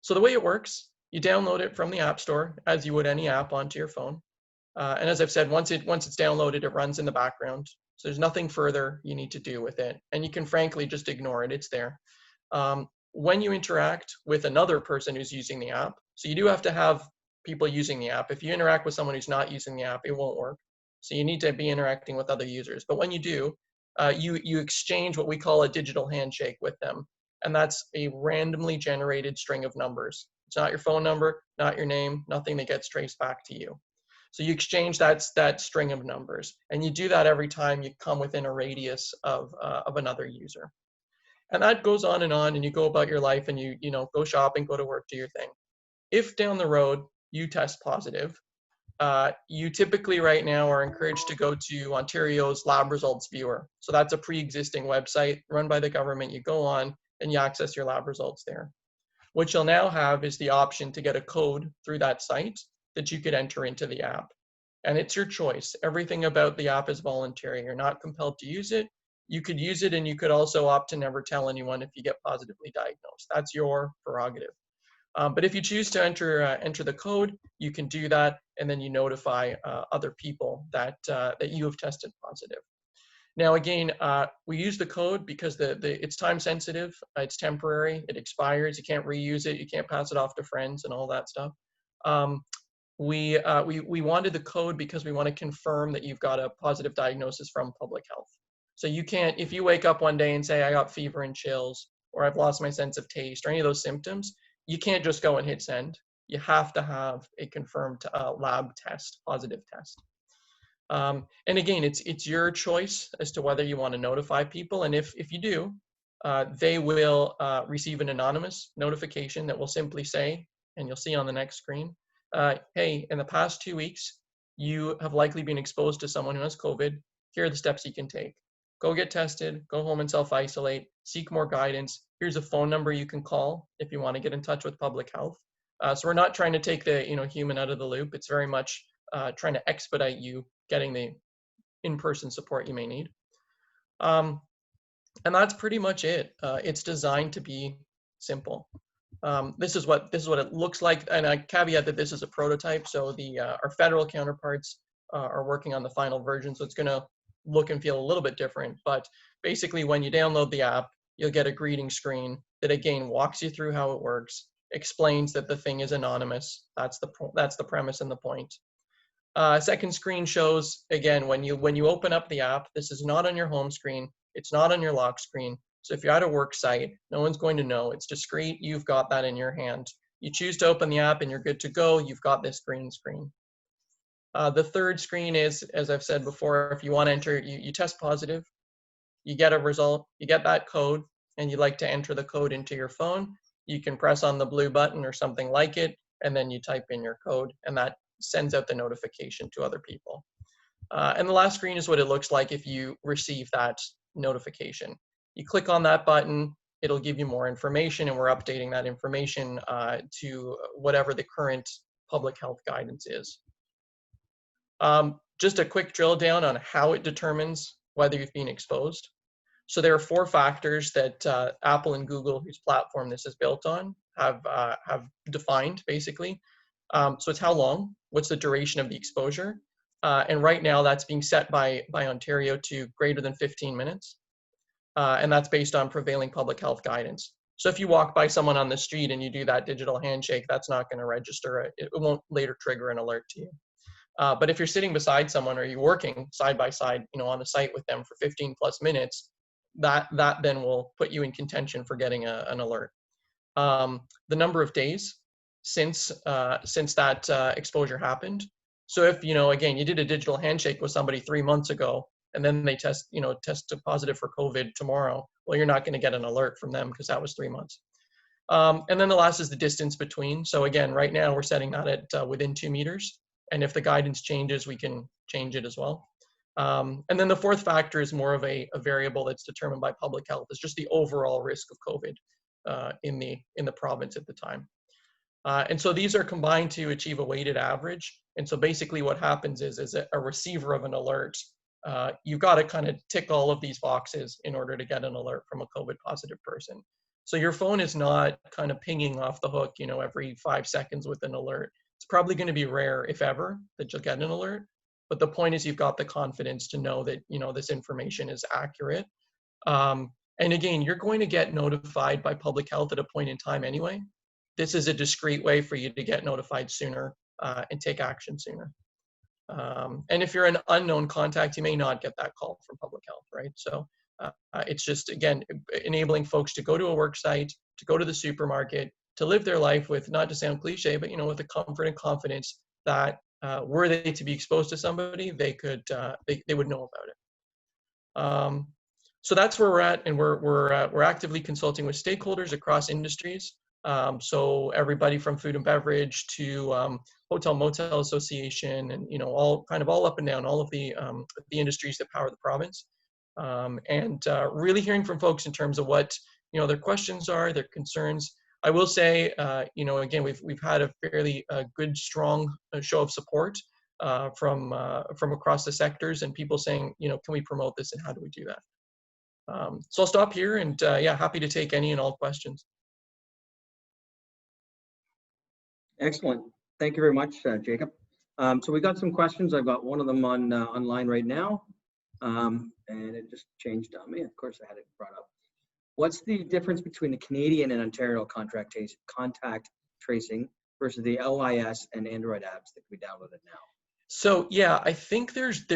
So the way it works, you download it from the App Store as you would any app onto your phone. And as I've said, once it's downloaded, it runs in the background. So there's nothing further you need to do with it. And you can frankly just ignore it, it's there. When you interact with another person who's using the app, so you do have to have people using the app. If you interact with someone who's not using the app, it won't work. So you need to be interacting with other users. But when you do, you exchange what we call a digital handshake with them. and that's a randomly generated string of numbers. It's not your phone number, not your name, nothing that gets traced back to you. So you exchange that string of numbers, and you do that every time you come within a radius of another user. And that goes on, and you go about your life, and you go shopping, go to work, do your thing. If down the road you test positive, you typically right now are encouraged to go to Ontario's lab results viewer. So that's a pre-existing website run by the government. You go on and you access your lab results there. What you'll now have is the option to get a code through that site that you could enter into the app. And it's your choice. Everything about the app is voluntary. You're not compelled to use it. You could use it, and you could also opt to never tell anyone if you get positively diagnosed. That's your prerogative. But if you choose to enter the code, you can do that, and then you notify other people that you have tested positive. Now, again, we use the code because it's time sensitive, it's temporary, it expires, you can't reuse it, you can't pass it off to friends and all that stuff. We wanted the code because we want to confirm that you've got a positive diagnosis from public health. So you can't, if you wake up one day and say, I got fever and chills, or I've lost my sense of taste, or any of those symptoms, you can't just go and hit send. You have to have a confirmed lab test, positive test. And again, it's your choice as to whether you want to notify people. And if you do, they will receive an anonymous notification that will simply say, and you'll see on the next screen, hey, in the past 2 weeks, you have likely been exposed to someone who has COVID. Here are the steps you can take. Go get tested, go home and self-isolate, seek more guidance. Here's a phone number you can call if you want to get in touch with public health. So we're not trying to take the human out of the loop. It's very much trying to expedite you getting the in-person support you may need. And that's pretty much it. It's designed to be simple. This is what it looks like, and I caveat that this is a prototype. So our federal counterparts are working on the final version, so it's going to look and feel a little bit different. But basically, when you download the app, you'll get a greeting screen that again walks you through how it works, explains that the thing is anonymous. That's the premise and the point. Second screen shows again when you open up the app. This is not on your home screen. It's not on your lock screen. So if you're at a work site, no one's going to know. It's discreet. You've got that in your hand. You choose to open the app and you're good to go. You've got this green screen. The third screen is, as I've said before, if you want to enter, you test positive, you get a result, you get that code, and you'd like to enter the code into your phone, you can press on the blue button or something like it, and then you type in your code, and that sends out the notification to other people. And the last screen is what it looks like if you receive that notification. You click on that button, it'll give you more information, and we're updating that information to whatever the current public health guidance is. Just a quick drill down on how it determines whether you've been exposed. So there are 4 factors that Apple and Google, whose platform this is built on, have defined basically. So it's how long, what's the duration of the exposure, and right now that's being set by Ontario to greater than 15 minutes, and that's based on prevailing public health guidance. So if you walk by someone on the street and you do that digital handshake, that's not going to register. It won't later trigger an alert to you. But if you're sitting beside someone or you're working side by side, on a site with them for 15 plus minutes, that then will put you in contention for getting an alert. The number of days since that exposure happened. So if again you did a digital handshake with somebody 3 months ago and then they test positive for COVID tomorrow, well, you're not going to get an alert from them because that was 3 months. And then the last is the distance between. So again, right now we're setting that at within 2 meters. And if the guidance changes, we can change it as well. And then the fourth factor is more of a variable that's determined by public health. It's just the overall risk of COVID in the province at the time. And so these are combined to achieve a weighted average. And so basically what happens is a receiver of an alert, you've got to kind of tick all of these boxes in order to get an alert from a COVID positive person. So your phone is not kind of pinging off the hook, every 5 seconds with an alert. It's probably going to be rare, if ever, that you'll get an alert. But the point is you've got the confidence to know that, this information is accurate. And again, you're going to get notified by public health at a point in time anyway. This is a discrete way for you to get notified sooner and take action sooner. And if you're an unknown contact, you may not get that call from public health, right? So It's just, again, enabling folks to go to a work site, to go to the supermarket, to live their life with, not to sound cliche, but, with the comfort and confidence that were they to be exposed to somebody, they could, they would know about it. So that's where we're at, and we're actively consulting with stakeholders across industries. So everybody from food and beverage to hotel motel association, and all up and down all of the industries that power the province, and really hearing from folks in terms of what their questions are, their concerns. I will say, again, we've had a fairly good, strong show of support from across the sectors, and people saying, can we promote this, and how do we do that? So I'll stop here, and yeah, happy to take any and all questions. Excellent. Thank you very much, Jacob. So we got some questions. I've got one of them online right now, and it just changed on me. Of course, I had it brought up. What's the difference between the Canadian and Ontario contact tracing versus the LIS and Android apps that can be downloaded now? So yeah, I think there's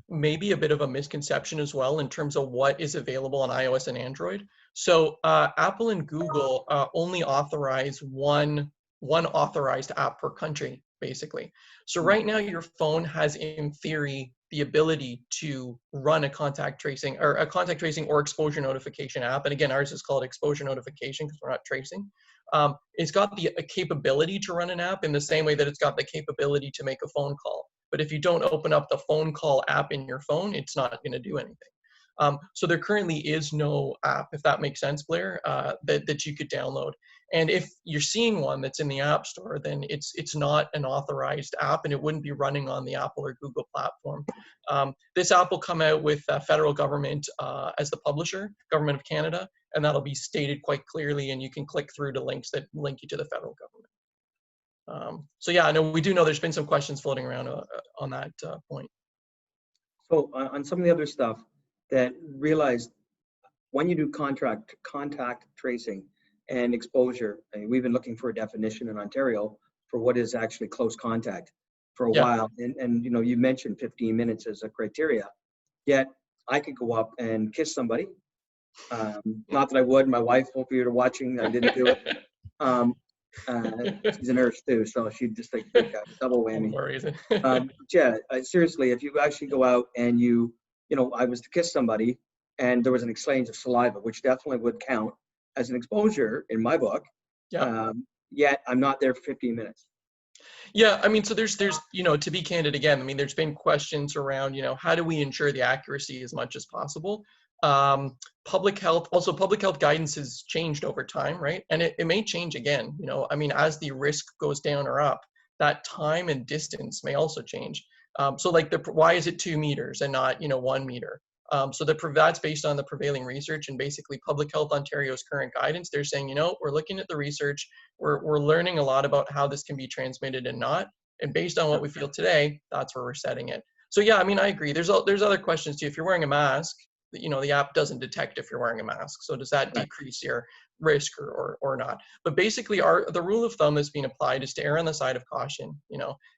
maybe a bit of a misconception as well in terms of what is available on iOS and Android. So Apple and Google only authorize one authorized app per country, basically. So right now your phone has, in theory, the ability to run a contact tracing or exposure notification app. And again, ours is called exposure notification because we're not tracing. It's got the capability to run an app in the same way that it's got the capability to make a phone call. But if you don't open up the phone call app in your phone, it's not going to do anything. So there currently is no app, if that makes sense, Blair, that you could download. And if you're seeing one that's in the App Store, then it's not an authorized app, and it wouldn't be running on the Apple or Google platform. This app will come out with federal government as the publisher, Government of Canada, and that'll be stated quite clearly, and you can click through to links that link you to the federal government. So yeah, I know we do know there's been some questions floating around on that point. So on some of the other stuff, that realized when you do contact tracing and exposure, I mean, we've been looking for a definition in Ontario for what is actually close contact for a while. And you mentioned 15 minutes as a criteria, yet I could go up and kiss somebody. Not that I would, my wife won't be here watching, I didn't do it. She's a nurse too, so she'd just like a double whammy. Yeah, seriously, if you actually go out and I was to kiss somebody and there was an exchange of saliva, which definitely would count as an exposure in my book. Yet I'm not there for 15 minutes. Yeah, I mean, so there's to be candid again, I mean, there's been questions around, how do we ensure the accuracy as much as possible? Public health guidance has changed over time, right? And it may change again, I mean, as the risk goes down or up, that time and distance may also change. So like why is it 2 meters and not, 1 meter? So that's based on the prevailing research, and basically Public Health Ontario's current guidance. They're saying, we're looking at the research, we're learning a lot about how this can be transmitted and not, and based on what we feel today, that's where we're setting it. So yeah, I mean, I agree. There's other questions too. If you're wearing a mask, the app doesn't detect if you're wearing a mask. So does that decrease your risk or not? But basically the rule of thumb that's being applied is to err on the side of caution,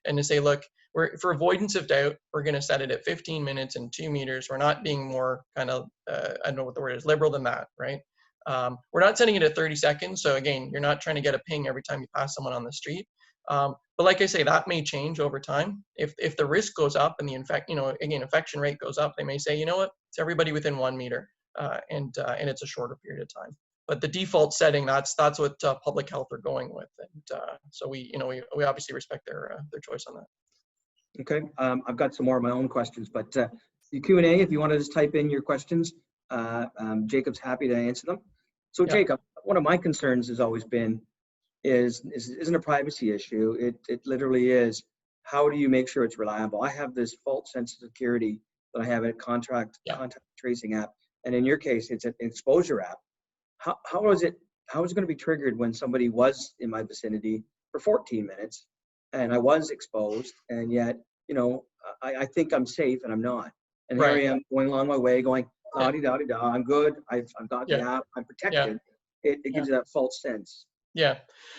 and to say, look, for avoidance of doubt, we're going to set it at 15 minutes and 2 meters. We're not being more kind of, I don't know what the word is, liberal than that, right? We're not setting it at 30 seconds. So again, you're not trying to get a ping every time you pass someone on the street. But like I say, that may change over time. If the risk goes up and the infection rate goes up, they may say, you know what, it's everybody within 1 meter, and it's a shorter period of time. But the default setting, that's what Public Health are going with, and so we obviously respect their choice on that. Okay, I've got some more of my own questions, but the Q&A, if you want to just type in your questions, Jacob's happy to answer them. So Jacob, one of my concerns has always been isn't a privacy issue. It literally is, how do you make sure it's reliable? I have this false sense of security that I have a contact tracing app, and in your case, it's an exposure app. How is it going to be triggered when somebody was in my vicinity for 14 minutes and I was exposed, and yet I think I'm safe and I'm not, and here I am going along my way going la-di-da-di-da, I'm good, I've got the app, I'm protected. It gives you that false sense. Yeah.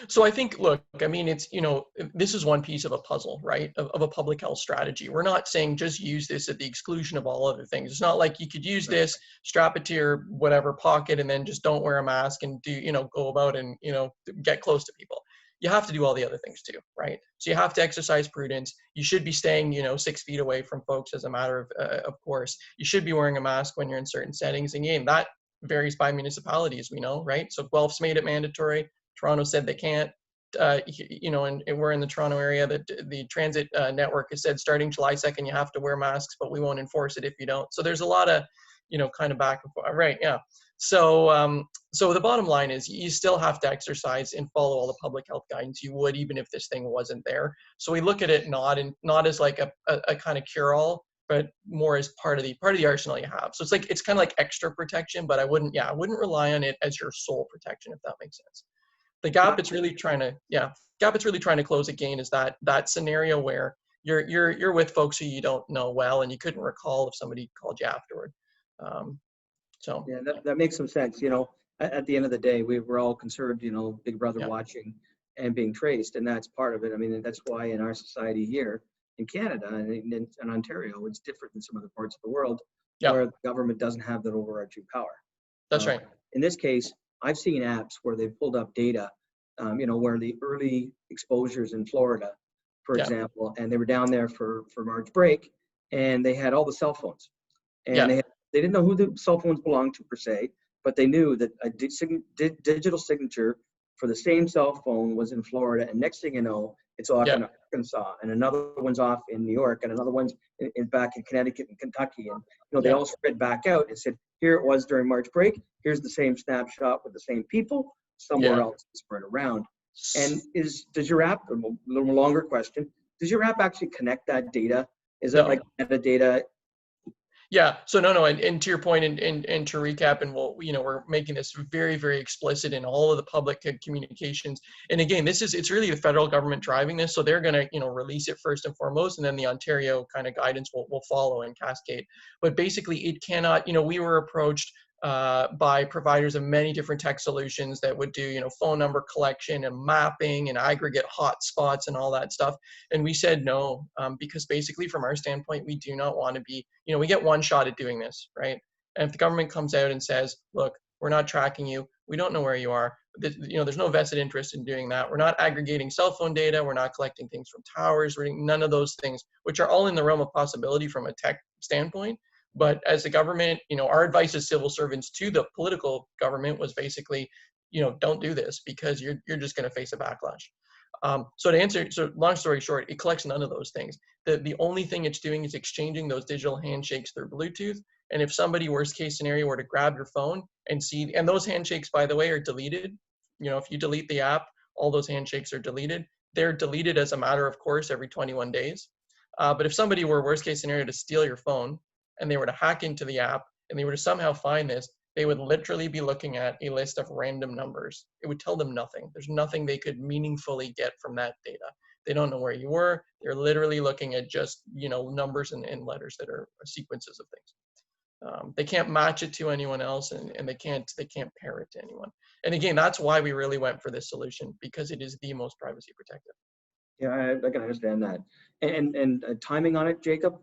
So I think, look, I mean, it's, this is one piece of a puzzle, right? Of a public health strategy. We're not saying just use this at the exclusion of all other things. It's not like you could use this, strap it to your whatever pocket, and then just don't wear a mask and do, go about and, get close to people. You have to do all the other things too, right? So you have to exercise prudence. You should be staying, 6 feet away from folks as a matter of course. You should be wearing a mask when you're in certain settings. And again, that varies by municipality, as we know, right? So Guelph's made it mandatory. Toronto said they can't, and we're in the Toronto area. That the transit network has said starting July 2nd, you have to wear masks, but we won't enforce it if you don't. So there's a lot of, kind of back and forth, right? Yeah. So, so the bottom line is you still have to exercise and follow all the public health guidance you would, even if this thing wasn't there. So we look at it not as like a kind of cure-all, but more as part of the arsenal you have. So it's kind of like extra protection, but I wouldn't rely on it as your sole protection, if that makes sense. The gap it's really trying to close again is that scenario where you're with folks who you don't know well and you couldn't recall if somebody called you afterward. So Yeah, that makes some sense. At the end of the day, we're all concerned, Big Brother watching and being traced, and that's part of it. I mean, that's why in our society here in Canada and in Ontario, it's different than some other parts of the world where the government doesn't have that overarching power. That's right. In this case, I've seen apps where they've pulled up data, where the early exposures in Florida, for example, and they were down there for March break, and they had all the cell phones, and they didn't know who the cell phones belonged to per se, but they knew that a digital signature for the same cell phone was in Florida, and next thing you know, it's off in Arkansas, and another one's off in New York, and another one's back in Connecticut and Kentucky, and they all spread back out and said, here it was during March break, here's the same snapshot with the same people, somewhere else spread around. And does your app, a little longer question, does your app actually connect that data? Is it like metadata? Yeah. So no. And to your point, and to recap, and we're making this very, very explicit in all of the public communications. And again, it's really the federal government driving this. So they're going to, release it first and foremost, and then the Ontario kind of guidance will follow and cascade. But basically it cannot, we were approached by providers of many different tech solutions that would do, phone number collection and mapping and aggregate hotspots and all that stuff. And we said no, because basically from our standpoint, we do not want to be, we get one shot at doing this, right? And if the government comes out and says, look, we're not tracking you, we don't know where you are, there's no vested interest in doing that. We're not aggregating cell phone data. We're not collecting things from towers, none of those things, which are all in the realm of possibility from a tech standpoint. But as the government, our advice as civil servants to the political government was basically, don't do this because you're just going to face a backlash. So long story short, it collects none of those things. The only thing it's doing is exchanging those digital handshakes through Bluetooth. And if somebody, worst case scenario, were to grab your phone and see, and those handshakes, by the way, are deleted. If you delete the app, all those handshakes are deleted. They're deleted as a matter of course every 21 days. But if somebody were, worst case scenario, to steal your phone, and they were to hack into the app and they were to somehow find this, they would literally be looking at a list of random numbers. It would tell them nothing. There's nothing they could meaningfully get from that data. They don't know where you were. They're literally looking at just, numbers and letters that are sequences of things. They can't match it to anyone else, and they can't pair it to anyone. And again, that's why we really went for this solution, because it is the most privacy protective. Yeah, I can understand that. And timing on it, Jacob?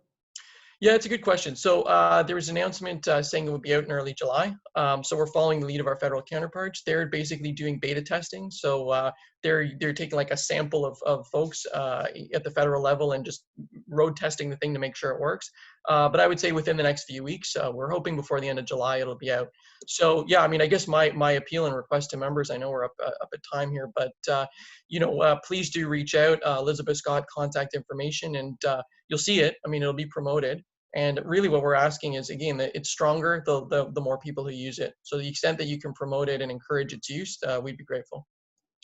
Yeah, it's a good question. So there was an announcement saying it would be out in early July. So we're following the lead of our federal counterparts. They're basically doing beta testing. So they're taking like a sample of folks at the federal level and just road testing the thing to make sure it works. But I would say within the next few weeks, we're hoping before the end of July it'll be out. So yeah, I mean, I guess my appeal and request to members, I know we're up at time here, but please do reach out. Elizabeth Scott contact information, and you'll see it. I mean, it'll be promoted. And really what we're asking is, again, that it's stronger the more people who use it. So the extent that you can promote it and encourage its use, we'd be grateful.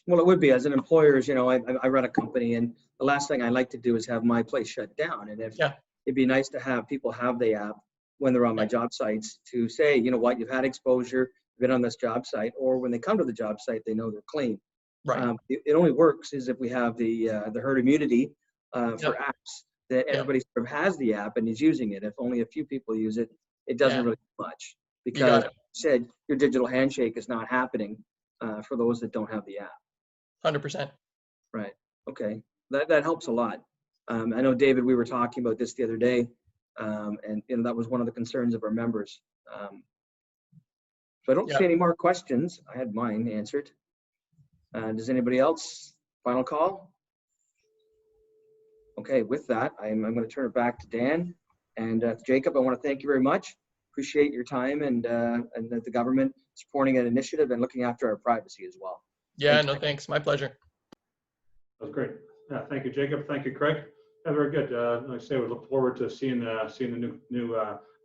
Well, it would be. As an employer, I run a company, and the last thing I like to do is have my place shut down. And it'd be nice to have people have the app when they're on my job sites to say, you know what, you've had exposure, you've been on this job site, or when they come to the job site, they know they're clean. Right. It only works is if we have the herd immunity for apps, that everybody sort of has the app and is using it. If only a few people use it, it doesn't really do much, because you said your digital handshake is not happening for those that don't have the app. 100%. Right. Okay. That helps a lot. I know, David, we were talking about this the other day, and that was one of the concerns of our members. So I don't Yeah. see any more questions. I had mine answered. Does anybody else? Final call? Okay, with that, I'm going to turn it back to Dan. And Jacob, I want to thank you very much. Appreciate your time and the government supporting an initiative and looking after our privacy as well. Yeah, no, thanks. My pleasure. That was great. Yeah, thank you, Jacob. Thank you, Craig. Yeah, very good. Like I say, we look forward to seeing the new.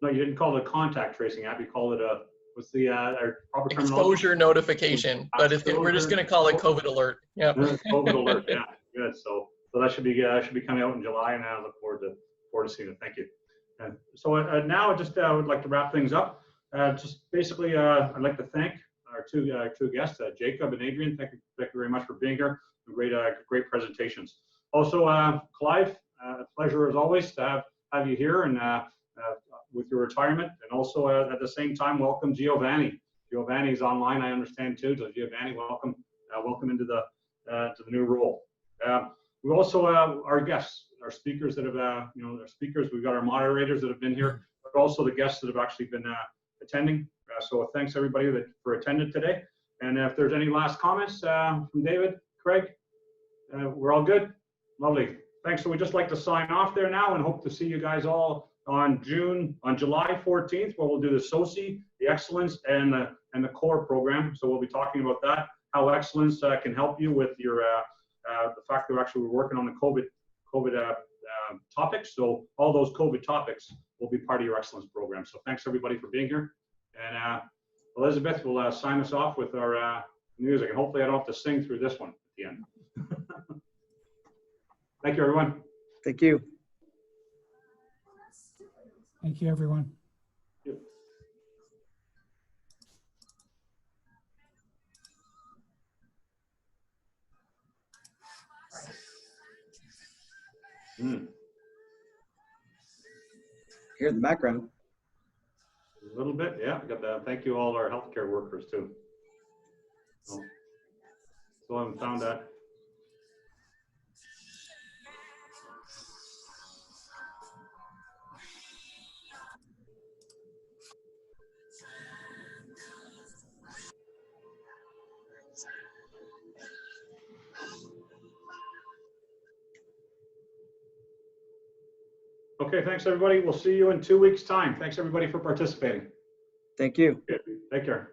No, you didn't call it a contact tracing app. You called it a, what's the our proper terminology? Exposure notification, but we're just going to call it COVID alert. Yeah. COVID alert. Yeah, good. So that should be coming out in July, and I look forward to seeing it. Thank you. And so now I would like to wrap things up. Just basically, I'd like to thank our two guests, Jacob and Adrian. Thank you very much for being here. Great presentations. Also, Clive, a pleasure as always to have you here and with your retirement. And also at the same time, welcome Giovanni. Giovanni's online, I understand too. So Giovanni, welcome into the new role. We also our guests, our speakers that have our speakers. We've got our moderators that have been here, but also the guests that have actually been attending. So thanks everybody for attending today. And if there's any last comments from David, Craig, we're all good. Lovely. Thanks. So we'd just like to sign off there now and hope to see you guys all on July 14th, where we'll do the SOCI, the Excellence, and the CORE program. So we'll be talking about that, how Excellence can help you with your the fact that we're working on the COVID topics. So all those COVID topics will be part of your Excellence program. So thanks everybody for being here. And Elizabeth will sign us off with our music, and hopefully I don't have to sing through this one at the end. Thank you, everyone. Thank you. Thank you, everyone. Here in the background. A little bit, yeah. Got that. Thank you, all our healthcare workers too. So I haven't found that. Okay, thanks everybody. We'll see you in 2 weeks' time. Thanks everybody for participating. Thank you. Take care.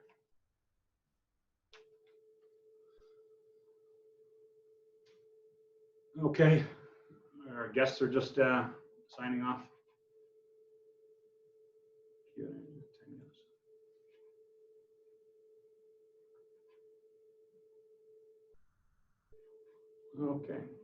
Okay, our guests are just signing off. Okay.